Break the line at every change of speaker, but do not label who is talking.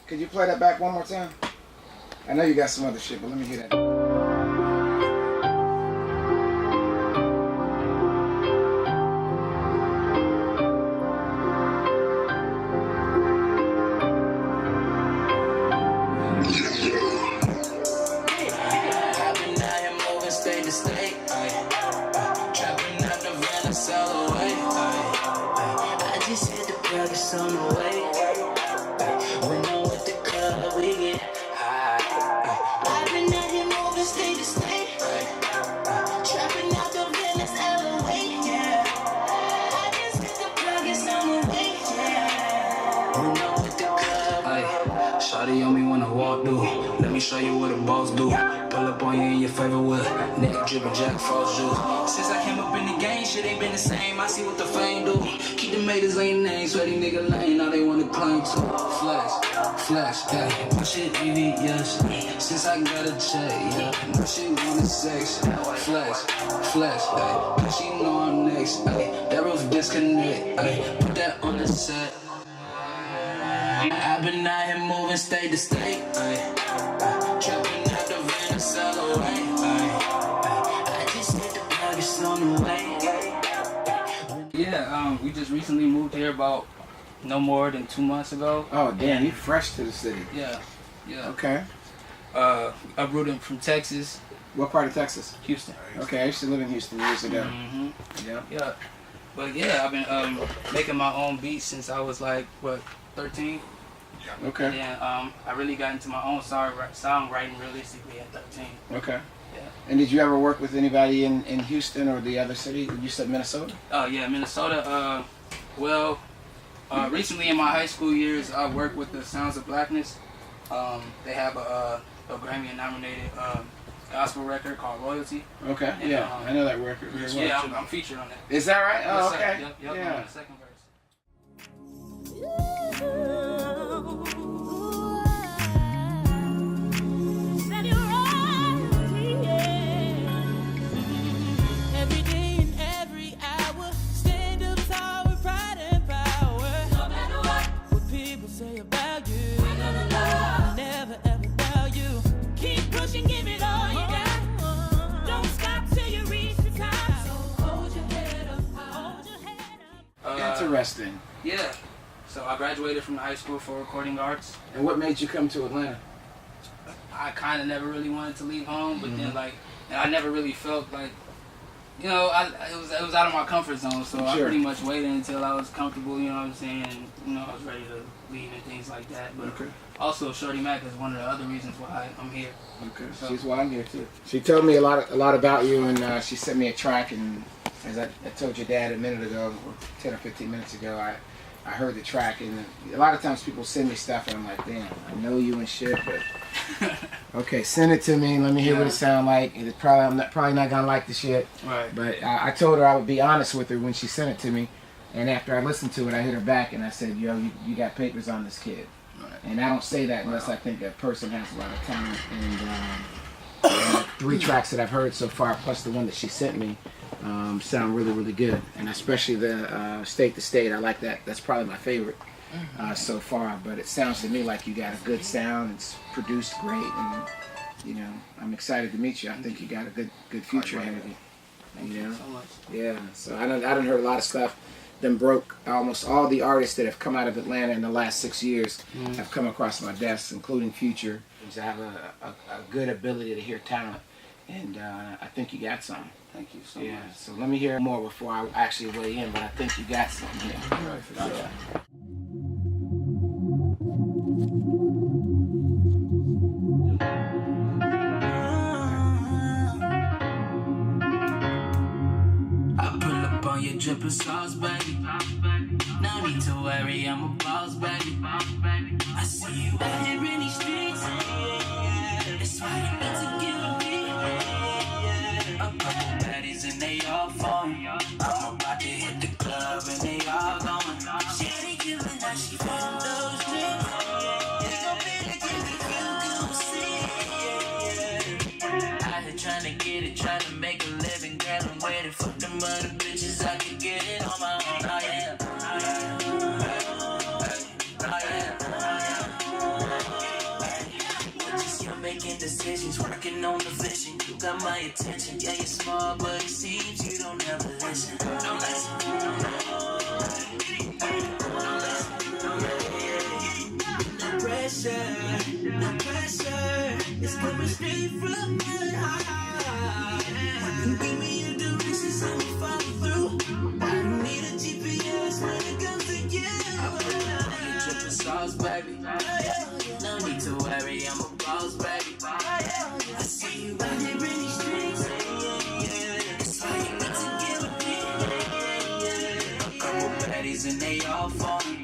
Could you play that back one more time? I know you got some other shit, but let me hear that.
On the way, when I'm with the club, we get high. I've been out here moving state to state, trapping out the villas, LA, yeah. I just hit the plug, it's on the way, yeah. When I'm with the club, ay, shawty on me when I walk through. Let me show you what a boss do. Pull up on you in your favorite whip, nigga drippin' Jack Frost juice. Since I came up in the game, shit ain't been the same. I see what the fame do. Keep the haters on your name, sweaty nigga lane, now they wanna claim to. Flex, ayy, my shit yes. Since I got a check, yeah, my shit wanna sex. Flex, ayy, now she know I'm next, ayy. That roof disconnect, ayy, put that on the set. I've been out here moving state to state, ayy. Trapping out the van to sell away, ayy. I just hit the plug, it's on the way.
Yeah, we just recently moved here about no more than 2 months ago.
Oh damn, you fresh to the city.
Yeah.
Okay.
Uprooted from Texas.
What part of Texas?
Houston.
Okay, I used to live in Houston years ago.
Yeah. But yeah, I've been making my own beats since I was like, 13?
Okay.
And then I really got into my own songwriting realistically at 13.
Okay.
Yeah.
And did you ever work with anybody in Houston or the other city? You said Minnesota?
Yeah, Minnesota. Recently in my high school years, I worked with the Sounds of Blackness. They have a Grammy-nominated gospel record called Royalty.
Okay, and, yeah, I know that record.
Yeah, I'm featured on that.
Is that right? Oh,
yes,
okay.
Yep,
yeah.
I'm on the second verse.
Interesting.
Yeah. So I graduated from the high school for recording arts.
And what made you come to Atlanta?
I kind of never really wanted to leave home, but then like, I never really felt like, you know, it was out of my comfort zone. So I pretty much waited until I was comfortable. You know what I'm saying? And, you know, I was ready to leave and things like that. But also, Shorty Mac is one of the other reasons why I'm here.
Okay. So, she's why I'm here too. She told me a lot about you, and she sent me a track. And as I told your dad a minute ago, or 10 or 15 minutes ago, I heard the track, and a lot of times people send me stuff, and I'm like, damn, I know you and shit, but okay, send it to me. Let me hear what it sounds like. It's I'm probably not gonna like the shit.
Right.
But I told her I would be honest with her when she sent it to me, and after I listened to it, I hit her back and I said, yo, you got papers on this kid. Right. And I don't say that unless I think that person has a lot of talent. And 3 tracks that I've heard so far, plus the one that she sent me, sound really, really good. And especially the State to State, I like that. That's probably my favorite so far. But it sounds to me like you got a good sound. It's produced great, and you know, I'm excited to meet you. I think you got a good future ahead of you.
Thank you so much.
Yeah. So I done heard a lot of stuff. Then broke almost all the artists that have come out of Atlanta in the last 6 years have come across my desk, including Future. I have a good ability to hear talent, and I think you got some.
Thank you so much.
So let me hear more before I actually weigh in, but I think you got something here.
Right, for sure.
I pull up on your drippin' sauce, baby. No need to worry, I'm a boss, baby. I see you out here in these streets. That's why you need to give a beat. A couple baddies and they all phone. I'm about to hit the club and they all going. Shady giving that she from those drinks. We gon' be together, you gon' see. Out here tryna get it, tryna make a living, girl. I'm waiting for them other bitches. I can get it on my own. Oh yeah. decisions, working on the vision. You got my attention. Yeah, you're smart, but it seems you don't ever listen. Don't listen. No pressure, no pressure. It's coming straight from my heart. Give me your directions and we'll follow through. I don't need a GPS when it comes to you. I put it on your triple sauce, baby. No need to worry, I'm a boss, baby. I see you out here in these streets. That's why you need to give a beat. A couple baddies and they all falling.